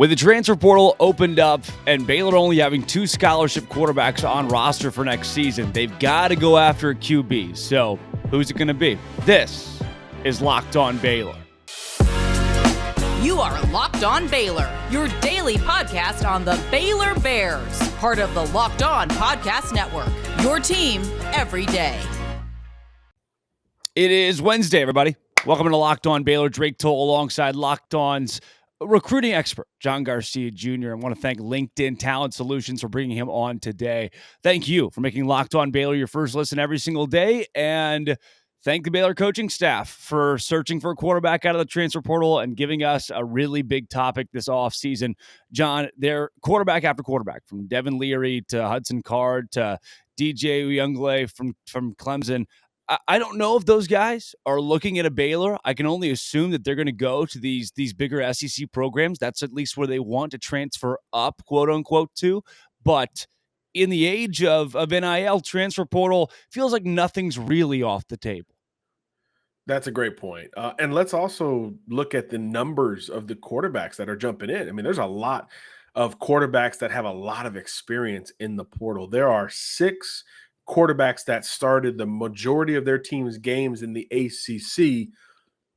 With the transfer portal opened up and Baylor only having 2 scholarship quarterbacks on roster for next season, they've got to go after a QB. So who's it going to be? This is Locked On Baylor. You are Locked On Baylor, your daily podcast on the Baylor Bears, part of the Locked On Podcast Network, your team every day. It is Wednesday, everybody. Welcome to Locked On Baylor. Drake Toll alongside Locked On's recruiting expert, John Garcia Jr. I want to thank LinkedIn Talent Solutions for bringing him on today. Thank you for making Locked On Baylor your first listen every single day. And thank the Baylor coaching staff for searching for a quarterback out of the transfer portal and giving us a really big topic this offseason. John, they're quarterback after quarterback, from Devin Leary to Hudson Card to DJ Uyunglele from Clemson. I don't know if those guys are looking at a Baylor. I can only assume that they're going to go to these bigger SEC programs. That's at least where they want to transfer up, quote unquote, to. But in the age of NIL, transfer portal, feels like nothing's really off the table. That's a great point. And let's also look at the numbers of the quarterbacks that are jumping in. I mean, there's a lot of quarterbacks that have a lot of experience in the portal. There are 6 quarterbacks that started the majority of their team's games in the ACC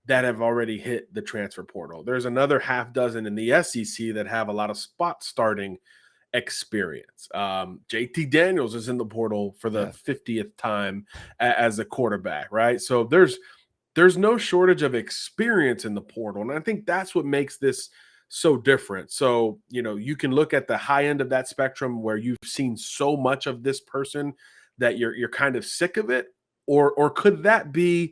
that have already hit the transfer portal. There's another half dozen in the SEC that have a lot of spot starting experience. JT Daniels is in the portal for the 50th time as a quarterback, right? So there's no shortage of experience in the portal. And I think that's what makes this so different. So, you can look at the high end of that spectrum where you've seen so much of this person that you're kind of sick of it, or could that be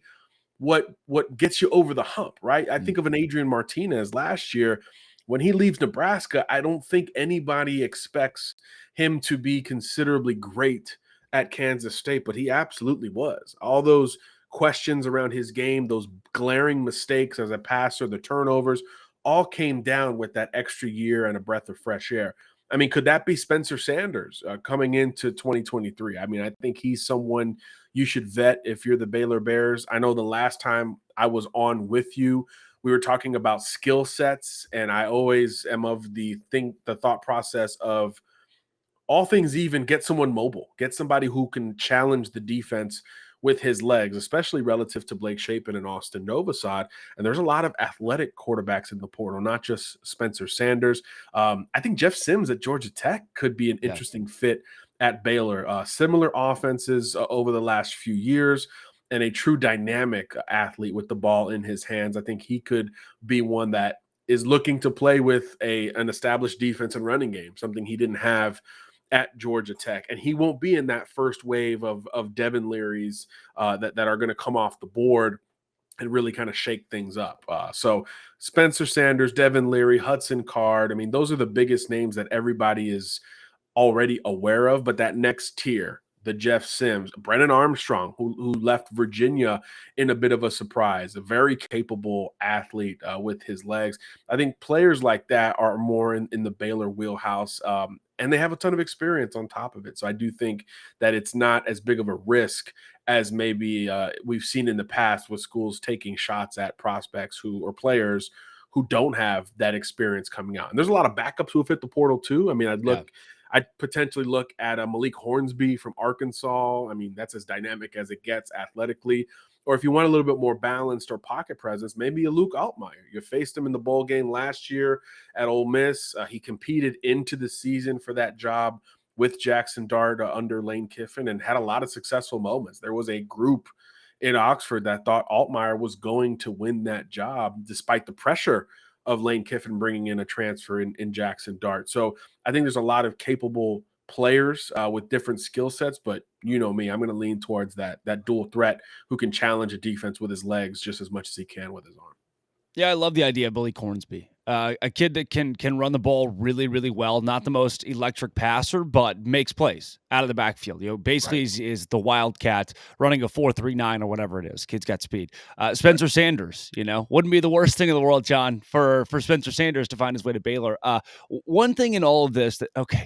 what gets you over the hump, right? I think of an Adrian Martinez last year. When he leaves Nebraska, I don't think anybody expects him to be considerably great at Kansas State, but he absolutely was. All those questions around his game, those glaring mistakes as a passer, the turnovers, all came down with that extra year and a breath of fresh air. I mean, could that be Spencer Sanders coming into 2023? I mean, I think he's someone you should vet if you're the Baylor Bears. I know the last time I was on with you, we were talking about skill sets, and I always am of the thought process of all things even, get someone mobile, get somebody who can challenge the defense with his legs, especially relative to Blake Shapen and Austin Novasad. And there's a lot of athletic quarterbacks in the portal, not just Spencer Sanders. I think Jeff Sims at Georgia Tech could be an interesting fit at Baylor. Similar offenses over the last few years, and a true dynamic athlete with the ball in his hands. I think he could be one that is looking to play with an established defense and running game, something he didn't have at Georgia Tech. And he won't be in that first wave of Devin Leary's that are going to come off the board and really kind of shake things up. So Spencer Sanders, Devin Leary, Hudson Card, I mean, those are the biggest names that everybody is already aware of. But that next tier, the Jeff Sims, Brennan Armstrong, who left Virginia in a bit of a surprise, a very capable athlete with his legs. I think players like that are more in the Baylor wheelhouse, and they have a ton of experience on top of it. So I do think that it's not as big of a risk as maybe we've seen in the past with schools taking shots at prospects or players who don't have that experience coming out. And there's a lot of backups who have hit the portal too. I mean, I'd potentially look at a Malik Hornsby from Arkansas. I mean, that's as dynamic as it gets athletically. Or if you want a little bit more balanced or pocket presence, maybe a Luke Altmaier. You faced him in the bowl game last year at Ole Miss. He competed into the season for that job with Jackson Dart under Lane Kiffin and had a lot of successful moments. There was a group in Oxford that thought Altmaier was going to win that job despite the pressure of Lane Kiffin bringing in a transfer in Jackson Dart. So I think there's a lot of capable players with different skill sets, but you know me, I'm going to lean towards that dual threat who can challenge a defense with his legs just as much as he can with his arm. Yeah, I love the idea of Malik Hornsby. A kid that can run the ball really, really well. Not the most electric passer, but makes plays out of the backfield. Basically is the Wildcat running a 4.39 or whatever it is. Kid's got speed. Spencer Sanders, wouldn't be the worst thing in the world, John, for Spencer Sanders to find his way to Baylor. One thing in all of this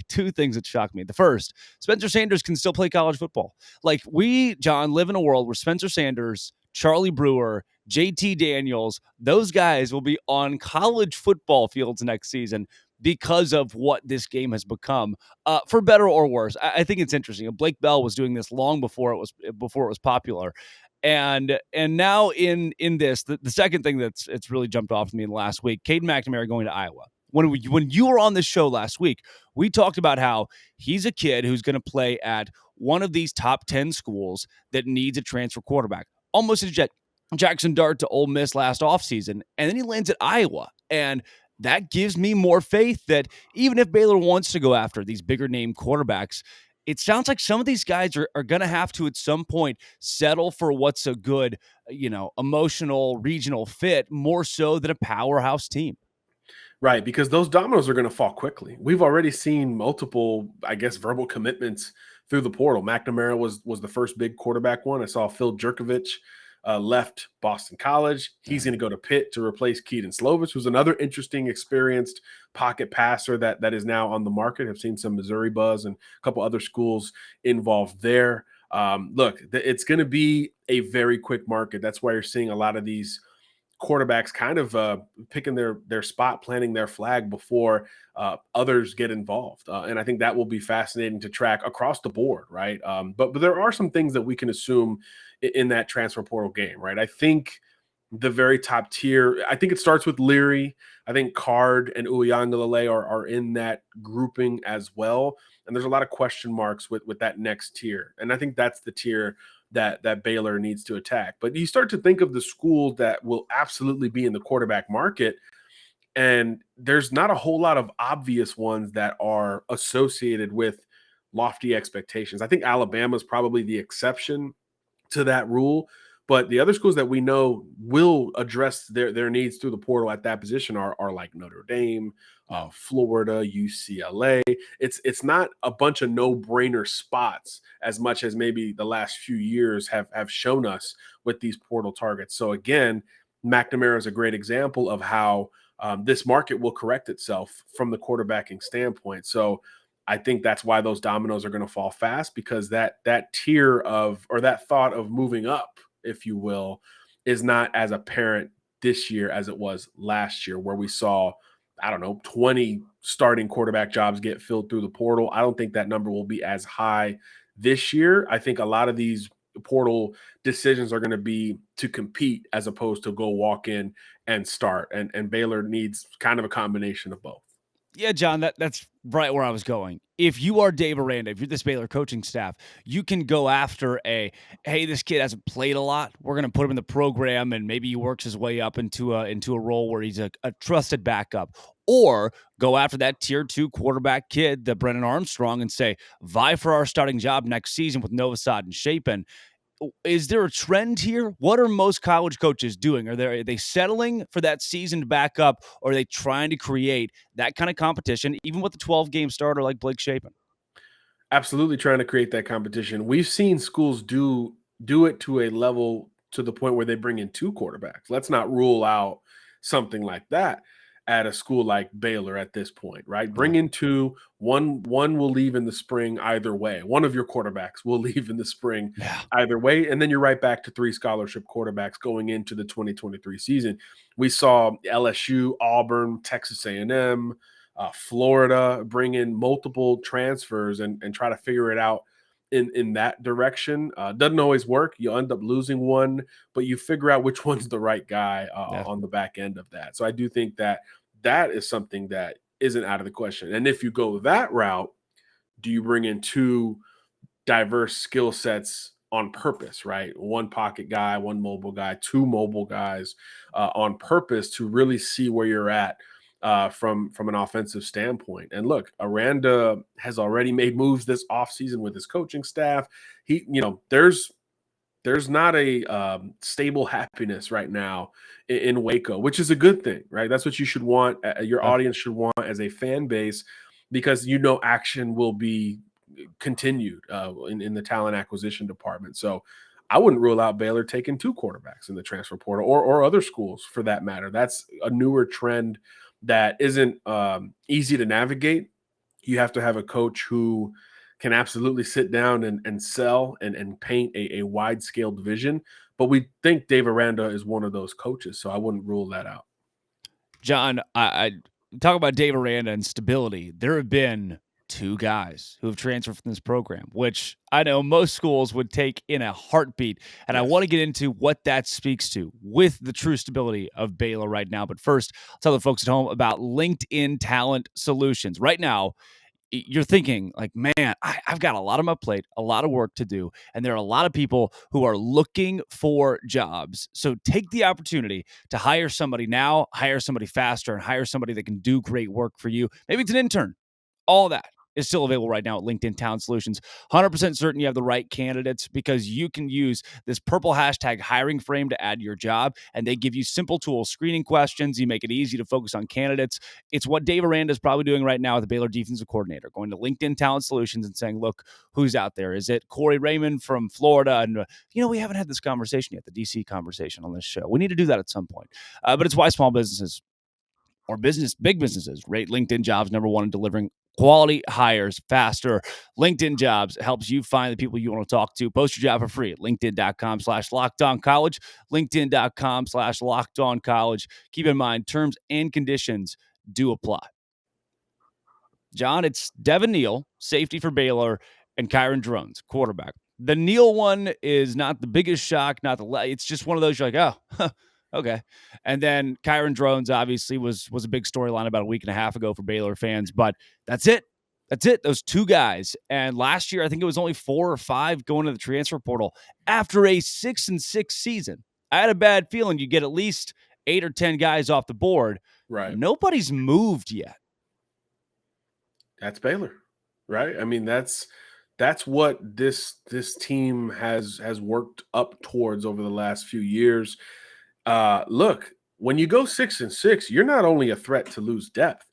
two things that shocked me. The first, Spencer Sanders can still play college football. Like we, John, live in a world where Spencer Sanders, Charlie Brewer, JT Daniels, those guys will be on college football fields next season. because of what this game has become, for better or worse. I think it's interesting. Blake Bell was doing this long before it was popular. And now in this, the second thing it's really jumped off to me in the last week, Caden McNamara going to Iowa. When you were on this show last week, we talked about how he's a kid who's going to play at one of these top 10 schools that needs a transfer quarterback. Almost a Jackson Dart to Ole Miss last offseason, and then he lands at Iowa. And that gives me more faith that even if Baylor wants to go after these bigger name quarterbacks, it sounds like some of these guys are going to have to at some point settle for what's a good, emotional regional fit more so than a powerhouse team. Right, because those dominoes are going to fall quickly. We've already seen multiple, I guess, verbal commitments through the portal. McNamara was the first big quarterback one. I saw Phil Jerkovich left Boston College. He's going to go to Pitt to replace Keaton Slovis, who's another interesting, experienced pocket passer that is now on the market. I've seen some Missouri buzz and a couple other schools involved there. Look, it's going to be a very quick market. That's why you're seeing a lot of these quarterbacks kind of picking their spot, planting their flag before others get involved. And I think that will be fascinating to track across the board, right? But there are some things that we can assume in that transfer portal game, right? I think the very top tier, I think it starts with Leary. I think Card and Uiagalelei are in that grouping as well. And there's a lot of question marks with that next tier. And I think that's the tier that Baylor needs to attack. But you start to think of the schools that will absolutely be in the quarterback market, and there's not a whole lot of obvious ones that are associated with lofty expectations. I think Alabama is probably the exception to that rule, but the other schools that we know will address their needs through the portal at that position are like Notre Dame, Florida, UCLA. It's not a bunch of no-brainer spots as much as maybe the last few years have shown us with these portal targets. So again, McNamara is a great example of how this market will correct itself from the quarterbacking standpoint. So I think that's why those dominoes are going to fall fast, because that tier of, or that thought of moving up, if you will, is not as apparent this year as it was last year, where we saw, 20 starting quarterback jobs get filled through the portal. I don't think that number will be as high this year. I think a lot of these portal decisions are going to be to compete as opposed to go walk in and start. And Baylor needs kind of a combination of both. Yeah, John, that's right where I was going. If you are Dave Aranda, if you're this Baylor coaching staff, you can go after hey, this kid hasn't played a lot. We're going to put him in the program, and maybe he works his way up into a role where he's a trusted backup. Or go after that tier 2 quarterback kid, the Brennan Armstrong, and say, vie for our starting job next season with Novasad and Shapen. Is there a trend here? What are most college coaches doing? Are they settling for that seasoned backup, or are they trying to create that kind of competition, even with the 12-game starter like Blake Shapen? Absolutely trying to create that competition. We've seen schools do it to a level to the point where they bring in 2 quarterbacks. Let's not rule out something like that at a school like Baylor at this point, right? Bring in 2, one will leave in the spring either way. One of your quarterbacks will leave in the spring either way, and then you're right back to 3 scholarship quarterbacks going into the 2023 season. We saw LSU, Auburn, Texas A&M, Florida bring in multiple transfers and try to figure it out in that direction. Doesn't always work. You end up losing one, but you figure out which one's the right guy on the back end of that. So I do think that is something that isn't out of the question. And if you go that route, do you bring in 2 diverse skill sets on purpose, right? One pocket guy, one mobile guy, 2 mobile guys on purpose to really see where you're at from an offensive standpoint. And look, Aranda has already made moves this offseason with his coaching staff. There's not a stable happiness right now in Waco, which is a good thing, right? That's what you should want. Your audience should want as a fan base, because action will be continued in the talent acquisition department. So I wouldn't rule out Baylor taking 2 quarterbacks in the transfer portal, or other schools for that matter. That's a newer trend that isn't easy to navigate. You have to have a coach who can absolutely sit down and sell and paint a wide-scaled vision. But we think Dave Aranda is one of those coaches, so I wouldn't rule that out. John, talk about Dave Aranda and stability. There have been 2 guys who have transferred from this program, which I know most schools would take in a heartbeat. And I want to get into what that speaks to with the true stability of Baylor right now. But first, I'll tell the folks at home about LinkedIn Talent Solutions. Right now, you're thinking like, man, I've got a lot on my plate, a lot of work to do. And there are a lot of people who are looking for jobs. So take the opportunity to hire somebody now, hire somebody faster, and hire somebody that can do great work for you. Maybe it's an intern. All that is still available right now at LinkedIn Talent Solutions. 100% certain you have the right candidates because you can use this purple hashtag hiring frame to add your job, and they give you simple tools, screening questions. You make it easy to focus on candidates. It's what Dave Aranda is probably doing right now with the Baylor defensive coordinator, going to LinkedIn Talent Solutions and saying, look, who's out there? Is it Corey Raymond from Florida? And, we haven't had this conversation yet, the DC conversation on this show. We need to do that at some point. But it's why small businesses or big businesses rate LinkedIn Jobs number 1 in delivering quality hires faster. LinkedIn Jobs helps you find the people you want to talk to. Post your job for free at linkedin.com/lockedoncollege, linkedin.com/lockedoncollege. Keep in mind, terms and conditions do apply. John, it's Devin Neal, safety for Baylor, and Kyron Drones, quarterback. The Neal one is not the biggest shock, it's just one of those you're like, oh, okay. And then Kyron Drones obviously was a big storyline about a week and a half ago for Baylor fans, but that's it. That's it. Those 2 guys. And last year, I think it was only 4 or 5 going to the transfer portal after a 6-6 season. I had a bad feeling you'd get at least 8 or 10 guys off the board. Right. Nobody's moved yet. That's Baylor, right? I mean, that's what this team has worked up towards over the last few years. Look, when you go 6-6, you're not only a threat to lose depth,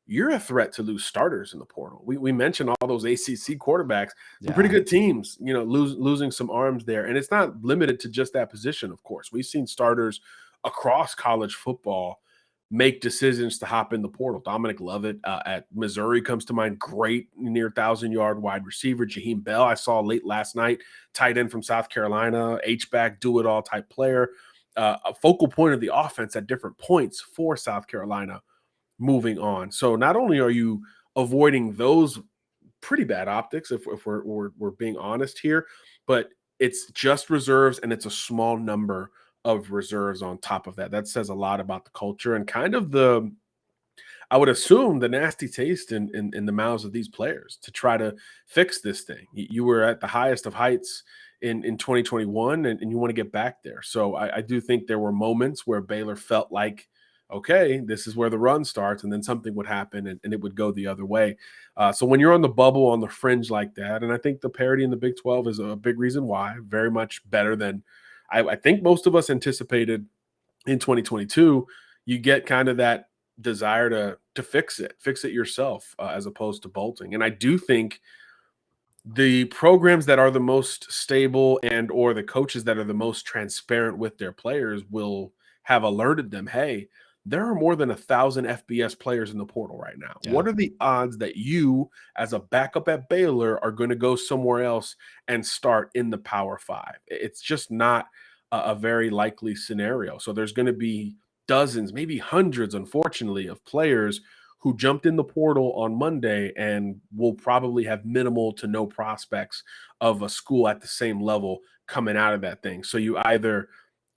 you're a threat to lose starters in the portal. We mentioned all those ACC quarterbacks, some pretty good teams, losing some arms there. And it's not limited to just that position, of course. We've seen starters across college football make decisions to hop in the portal. Dominic Lovett at Missouri comes to mind. Great near 1,000-yard wide receiver. Jaheim Bell, I saw late last night, tight end from South Carolina, H-back, do-it-all type player. A focal point of the offense at different points for South Carolina moving on. So not only are you avoiding those pretty bad optics, if we're being honest here, but it's just reserves and it's a small number of reserves on top of that. That says a lot about the culture and kind of I would assume the nasty taste in the mouths of these players to try to fix this thing. You were at the highest of heights in 2021 and you want to get back there. So I do think there were moments where Baylor felt like, okay, this is where the run starts, and then something would happen and it would go the other way. So when you're on the bubble, on the fringe like that, and I think the parity in the Big 12 is a big reason why, very much better than I think most of us anticipated in 2022, you get kind of that desire to fix it yourself as opposed to bolting. And I do think the programs that are the most stable and or the coaches that are the most transparent with their players will have alerted them, hey, there are more than 1,000 FBS players in the portal right now. Yeah. What are the odds that you, as a backup at Baylor, are going to go somewhere else and start in the Power 5? It's just not a very likely scenario. So there's going to be dozens, maybe hundreds, unfortunately, of players who jumped in the portal on Monday and will probably have minimal to no prospects of a school at the same level coming out of that thing. So you either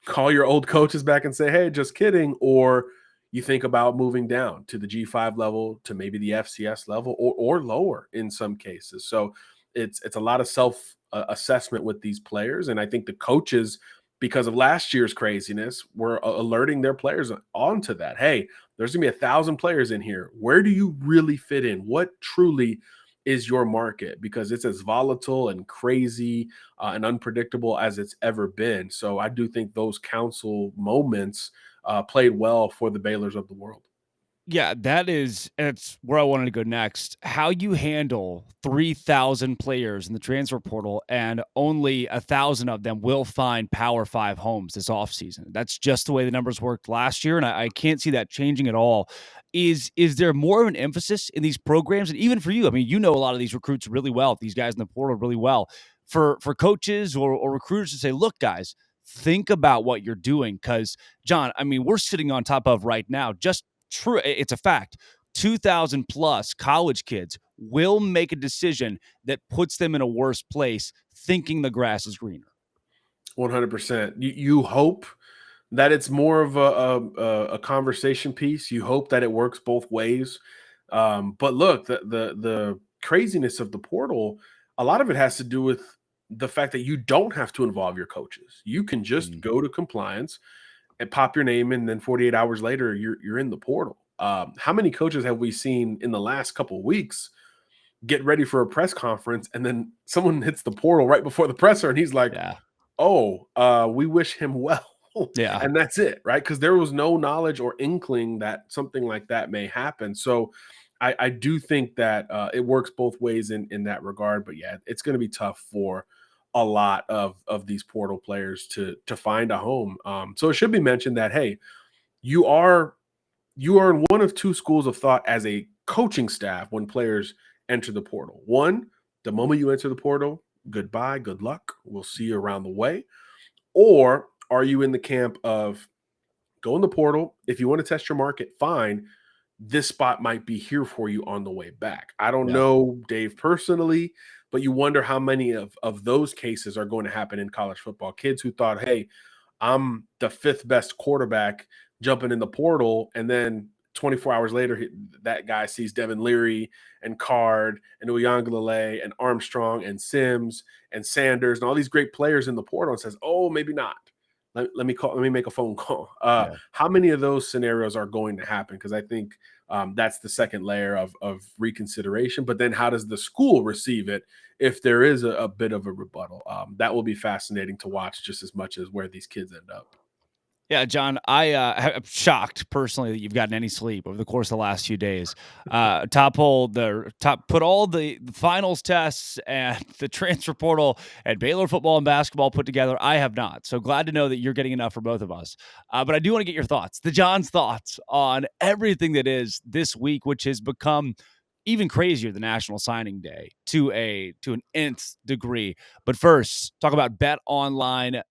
call your old coaches back and say, hey, just kidding, or you think about moving down to the G5 level, to maybe the FCS level, or lower in some cases. So it's a lot of self-assessment with these players. And I think the coaches, because of last year's craziness, were alerting their players onto that. Hey, there's going to be 1,000 players in here. Where do you really fit in? What truly is your market? Because it's as volatile and crazy and unpredictable as it's ever been. So I do think those council moments played well for the Baylors of the world. Yeah, that's where I wanted to go next. How you handle 3,000 players in the transfer portal and only 1,000 of them will find Power 5 homes this offseason. That's just the way the numbers worked last year, and I can't see that changing at all. Is there more of an emphasis in these programs? And even for you, I mean, you know a lot of these recruits really well, these guys in the portal really well. For coaches or recruiters to say, look, guys, think about what you're doing. Because, John, I mean, we're sitting on top of right now just true. It's a fact. 2,000 plus college kids will make a decision that puts them in a worse place thinking the grass is greener. 100%. You hope that it's more of a conversation piece. You hope that it works both ways. But look, the craziness of the portal, a lot of it has to do with the fact that you don't have to involve your coaches. You can just go to compliance and pop your name in, and then 48 hours later, you're in the portal. How many coaches have we seen in the last couple of weeks get ready for a press conference, and then someone hits the portal right before the presser, and he's like, Yeah. "Oh, we wish him well." Yeah. And that's it, right? Because there was no knowledge or inkling that something like that may happen. So I do think that it works both ways in that regard. But yeah, it's going to be tough for a lot of these portal players to find a home. So it should be mentioned that, hey, you are in one of two schools of thought as a coaching staff when players enter the portal. One, the moment you enter the portal, goodbye, good luck. We'll see you around the way. Or are you in the camp of go in the portal? If you want to test your market, fine. This spot might be here for you on the way back. I don't Yeah. know Dave personally, but you wonder how many of those cases are going to happen in college football. Kids who thought, hey, I'm the fifth best quarterback jumping in the portal, and then 24 hours later, that guy sees Devin Leary and Card and Uyangalele and Armstrong and Sims and Sanders and all these great players in the portal and says, oh, maybe not. Let me make a phone call. Yeah. How many of those scenarios are going to happen? Because I think that's the second layer of reconsideration. But then how does the school receive it if there is a bit of a rebuttal? That will be fascinating to watch just as much as where these kids end up. Yeah, John, I'm shocked personally that you've gotten any sleep over the course of the last few days. Put all the finals tests and the transfer portal and Baylor football and basketball put together. I have not. So glad to know that you're getting enough for both of us. But I do want to get your thoughts, John's thoughts on everything that is this week, which has become even crazier than National Signing Day to an nth degree. But first, talk about BetOnline.net.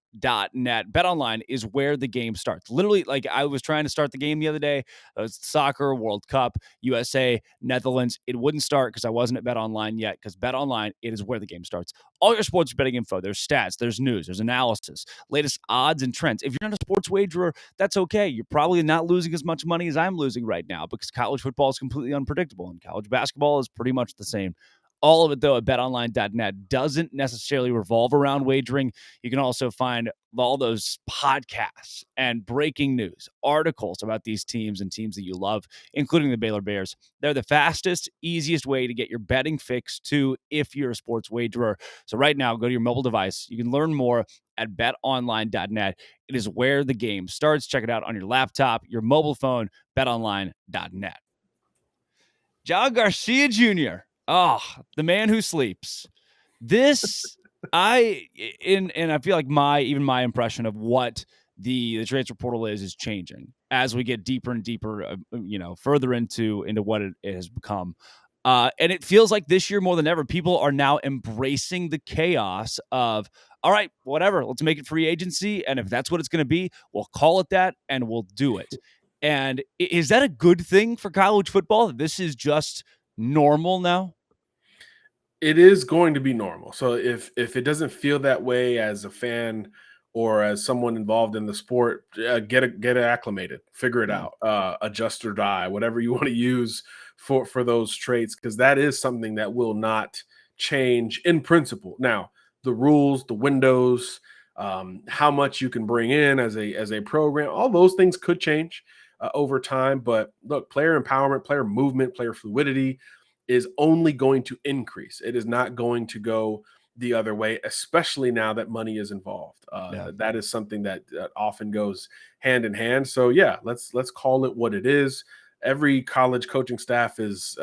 BetOnline is where the game starts. Literally, like I was trying to start the game the other day. It was soccer, World Cup, USA, Netherlands. It wouldn't start because I wasn't at BetOnline yet, because BetOnline, it is where the game starts. All your sports betting info. There's stats, there's news, there's analysis, latest odds and trends. If you're not a sports wagerer, that's okay. You're probably not losing as much money as I'm losing right now, because college football is completely unpredictable and college basketball is pretty much the same. All of it, though, at betonline.net doesn't necessarily revolve around wagering. You can also find all those podcasts and breaking news, articles about these teams and teams that you love, including the Baylor Bears. They're the fastest, easiest way to get your betting fix, too, if you're a sports wagerer. So right now, go to your mobile device. You can learn more at betonline.net. It is where the game starts. Check it out on your laptop, your mobile phone, betonline.net. John Garcia Jr., the man who sleeps. I feel like my impression of what the transfer portal is changing as we get deeper and deeper, further into what it has become. And it feels like this year more than ever, people are now embracing the chaos of, all right, whatever, let's make it free agency. And if that's what it's going to be, we'll call it that and we'll do it. And is that a good thing for college football? This is just normal now? It is going to be normal. So if it doesn't feel that way as a fan or as someone involved in the sport, get it acclimated, figure it out, adjust or die, whatever you want to use for those traits, because that is something that will not change in principle. Now, the rules, the windows, how much you can bring in as a program, all those things could change over time. But look, player empowerment, player movement, player fluidity is only going to increase. It is not going to go the other way, especially now that money is involved. That is something that often goes hand in hand. So yeah, let's call it what it is. Every college coaching staff is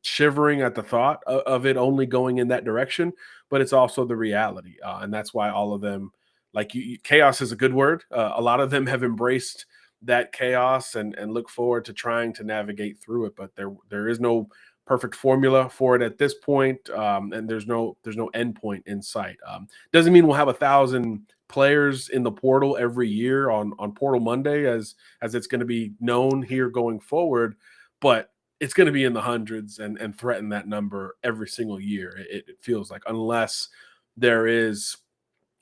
shivering at the thought of it only going in that direction, but it's also the reality. And that's why all of them, like chaos is a good word. A lot of them have embraced that chaos and look forward to trying to navigate through it. But there is no perfect formula for it at this point, and there's no end point in sight. Doesn't mean we'll have 1,000 players in the portal every year on Portal Monday, as it's going to be known here going forward. But it's going to be in the hundreds and threaten that number every single year. It feels like, unless there is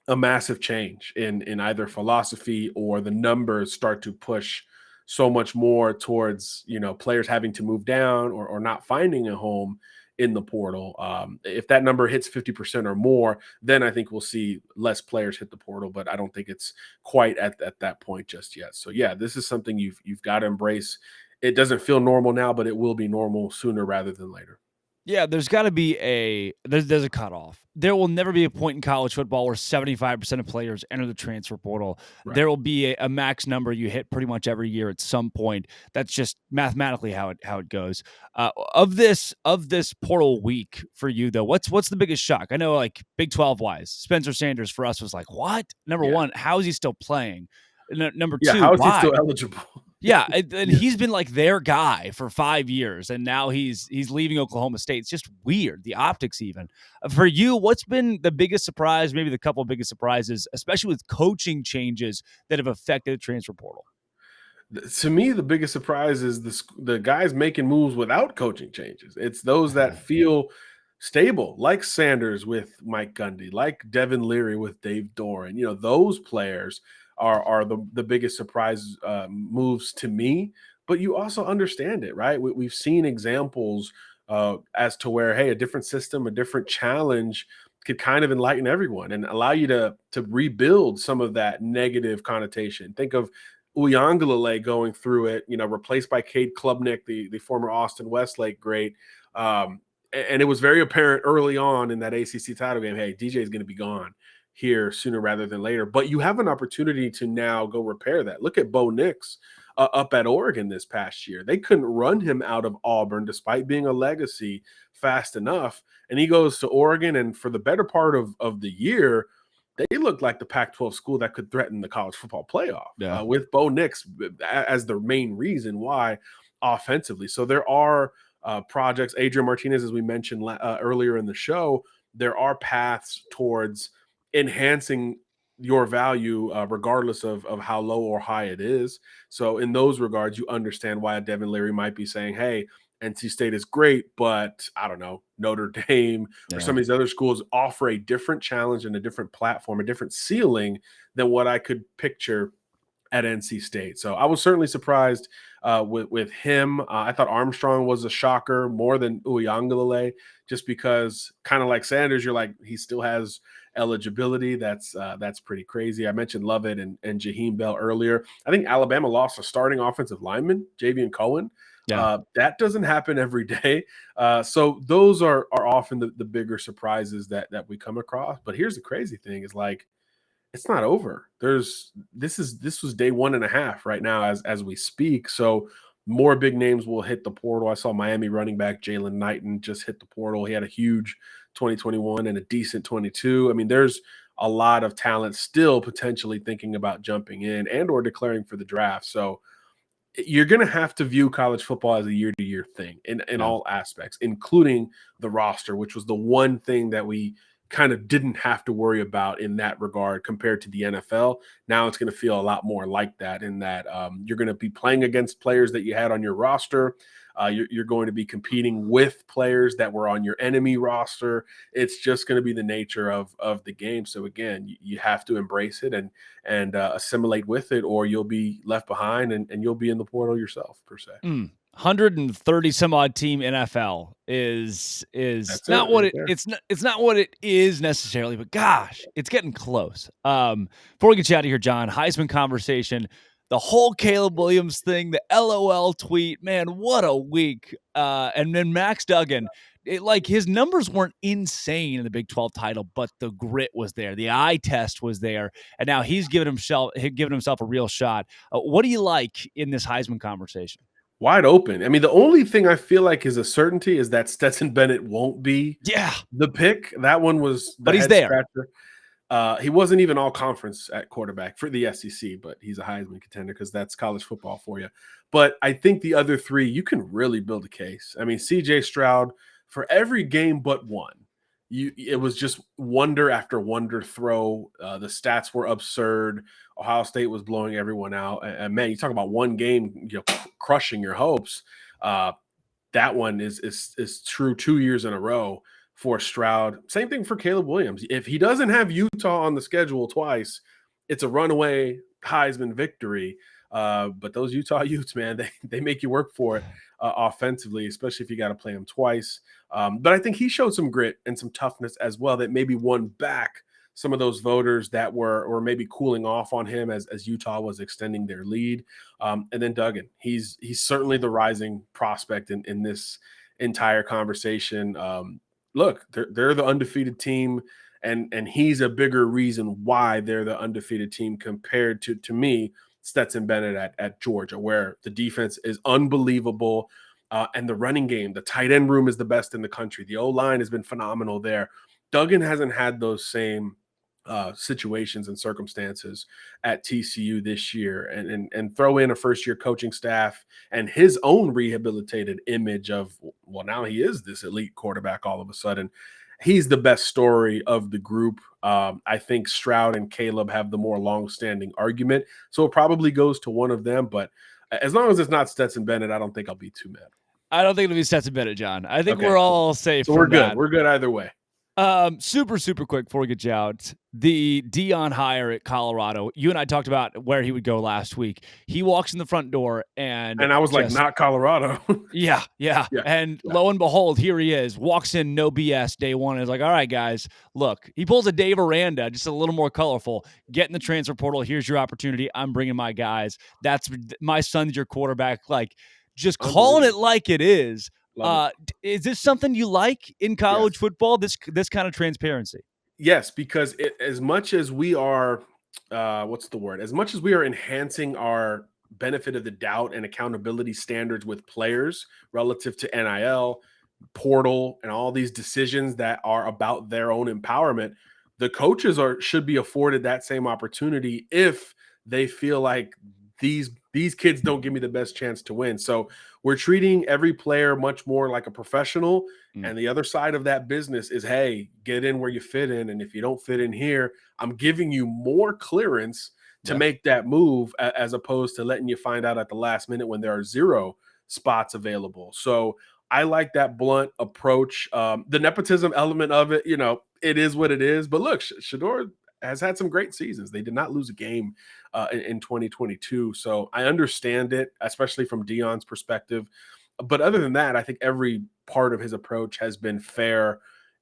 a massive change in either philosophy, or the numbers start to push so much more towards, players having to move down, or not finding a home in the portal. If that number hits 50% or more, then I think we'll see less players hit the portal, but I don't think it's quite at that point just yet. So yeah, this is something you've got to embrace. It doesn't feel normal now, but it will be normal sooner rather than later. Yeah, there's got to be there's a cutoff. There will never be a point in college football where 75% of players enter the transfer portal. Right. There will be a max number you hit pretty much every year at some point. That's just mathematically how it goes. Of this portal week for you though, what's the biggest shock? I know, like, Big 12 wise, Spencer Sanders for us was like, what? Number one, how is he still playing? Number Yeah, two, how is he why? still eligible? Yeah, and he's been like their guy for 5 years, and now he's leaving Oklahoma State. It's just weird, the optics even. For you, what's been the biggest surprise, maybe the couple of biggest surprises, especially with coaching changes that have affected the transfer portal? To me, the biggest surprise is the guys making moves without coaching changes. It's those that feel stable, like Sanders with Mike Gundy, like Devin Leary with Dave Doran. Those players are the biggest surprise moves to me. But you also understand it, right? We've seen examples as to where, hey, a different system, a different challenge could kind of enlighten everyone and allow you to rebuild some of that negative connotation. Think of Uyangalele going through it, replaced by Cade Klubnik, the former Austin Westlake great. And it was very apparent early on in that ACC title game, hey, DJ is going to be gone here sooner rather than later. But you have an opportunity to now go repair that. Look at Bo Nix up at Oregon this past year. They couldn't run him out of Auburn despite being a legacy fast enough. And he goes to Oregon, and for the better part of the year, they looked like the Pac-12 school that could threaten the college football playoff with Bo Nix as the main reason why offensively. So there are projects. Adrian Martinez, as we mentioned earlier in the show, there are paths towards enhancing your value regardless of how low or high it is. So in those regards, you understand why Devin Leary might be saying, hey, NC State is great, but I don't know, Notre Dame or some of these other schools offer a different challenge and a different platform, a different ceiling than what I could picture at NC State. So I was certainly surprised with him. I thought Armstrong was a shocker more than Uyangalele, just because, kind of like Sanders, you're like, he still has eligibility. That's pretty crazy. I mentioned Lovett and Jaheim Bell earlier. I think Alabama lost a starting offensive lineman, Javian Cohen. That doesn't happen every day. So those are often the bigger surprises that we come across. But here's the crazy thing is, like, it's not over. This was day 1.5 right now as we speak. So more big names will hit the portal. I saw Miami running back Jalen Knighton just hit the portal. He had a huge 2021 and a decent 22. I mean, there's a lot of talent still potentially thinking about jumping in and or declaring for the draft. So you're going to have to view college football as a year-to-year thing in all aspects, including the roster, which was the one thing that we kind of didn't have to worry about in that regard compared to the NFL. Now it's going to feel a lot more like that, in that you're going to be playing against players that you had on your roster. You're going to be competing with players that were on your enemy roster. It's just going to be the nature of the game. So again, you have to embrace it and assimilate with it, or you'll be left behind and you'll be in the portal yourself, per se. 130 some odd team NFL is not what it's not what it is necessarily, but gosh, it's getting close. Before we get you out of here, John, Heisman conversation, the whole Caleb Williams thing, the LOL tweet, man, what a week. And then Max Duggan, his numbers weren't insane in the Big 12 title, but the grit was there. The eye test was there. And now he's given himself a real shot. What do you like in this Heisman conversation? Wide open. I mean, the only thing I feel like is a certainty is that Stetson Bennett won't be the pick. That one was the but he's head there. Scratcher. He wasn't even all conference at quarterback for the SEC, but he's a Heisman contender because that's college football for you. But I think the other three, you can really build a case. I mean, CJ Stroud, for every game but one, it was just wonder after wonder throw. The stats were absurd. Ohio State was blowing everyone out. And man, you talk about one game, crushing your hopes. that one is true 2 years in a row for Stroud. Same thing for Caleb Williams. If he doesn't have Utah on the schedule twice, it's a runaway Heisman victory. But those Utah Utes, man, they make you work for it offensively, especially if you got to play them twice. But I think he showed some grit and some toughness as well that maybe won back some of those voters that were maybe cooling off on him as Utah was extending their lead. And then Duggan, he's certainly the rising prospect in this entire conversation. Look, they're the undefeated team, and he's a bigger reason why they're the undefeated team compared to me, Stetson Bennett at Georgia, where the defense is unbelievable. And the running game, the tight end room is the best in the country. The O-line has been phenomenal there. Duggan hasn't had those same situations and circumstances at TCU this year, and throw in a first-year coaching staff and his own rehabilitated image of, well, now he is this elite quarterback all of a sudden. He's the best story of the group. I think Stroud and Caleb have the more long-standing argument, so it probably goes to one of them. But as long as it's not Stetson Bennett, I don't think I'll be too mad. I don't think it'll be Stetson Bennett, John. I think we're all safe. So we're good. We're good either way. Super quick before we get you out. The Dion hire at Colorado. You and I talked about where he would go last week. He walks in the front door and I was like, not Colorado. Yeah. And lo and behold, here he is. Walks in, no BS, day one. Is like, all right, guys, look. He pulls a Dave Aranda, just a little more colorful. Get in the transfer portal. Here's your opportunity. I'm bringing my guys. That's my son's your quarterback. Like, just calling it like it is. Is this something you like in college football? This kind of transparency? Yes, because as much as we are, as much as we are enhancing our benefit of the doubt and accountability standards with players relative to NIL, portal, and all these decisions that are about their own empowerment, the coaches should be afforded that same opportunity if they feel like these kids don't give me the best chance to win. So we're treating every player much more like a professional. And the other side of that business is, hey, get in where you fit in. And if you don't fit in here, I'm giving you more clearance to make that move, as opposed to letting you find out at the last minute when there are 0 spots available. So I like that blunt approach. The nepotism element of it, it is what it is. But look, Shedeur has had some great seasons. They did not lose a game in 2022. So I understand it, especially from Dion's perspective. But other than that, I think every part of his approach has been fair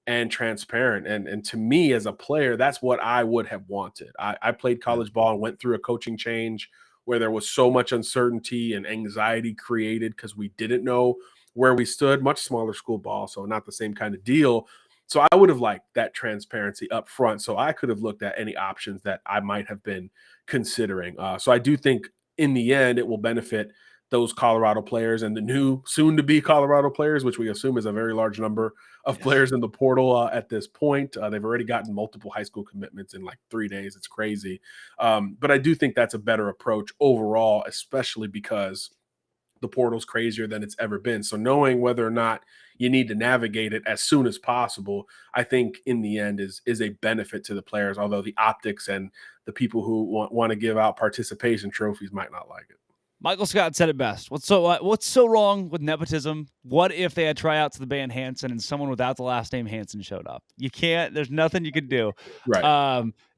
and transparent. And to me as a player, that's what I would have wanted. I played college ball and went through a coaching change where there was so much uncertainty and anxiety created because we didn't know where we stood. Much smaller school ball, so not the same kind of deal. So I would have liked that transparency up front, so I could have looked at any options that I might have been considering. So I do think in the end it will benefit those Colorado players and the new soon-to-be Colorado players, which we assume is a very large number of players in the portal at this point. They've already gotten multiple high school commitments in like 3 days. It's crazy. But I do think that's a better approach overall, especially because the portal's crazier than it's ever been. So knowing whether or not you need to navigate it as soon as possible, I think in the end is a benefit to the players, although the optics and the people who want to give out participation trophies might not like it. Michael Scott said it best. What's so wrong with nepotism? What if they had tryouts to the band Hanson and someone without the last name Hanson showed up? You can't. There's nothing you can do. Right.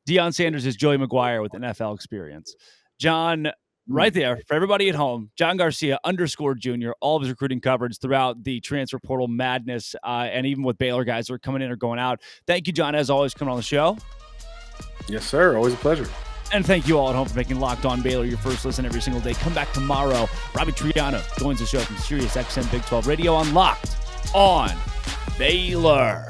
Deion Sanders is Joey McGuire with NFL experience. John, right there for everybody at home, John Garcia _Jr. All of his recruiting coverage throughout the transfer portal madness, and even with Baylor guys who are coming in or going out. Thank you, John, as always, coming on the show. Yes, sir. Always a pleasure. And thank you all at home for making Locked On Baylor your first listen every single day. Come back tomorrow. Robbie Triano joins the show from SiriusXM Big 12 Radio on Locked On Baylor.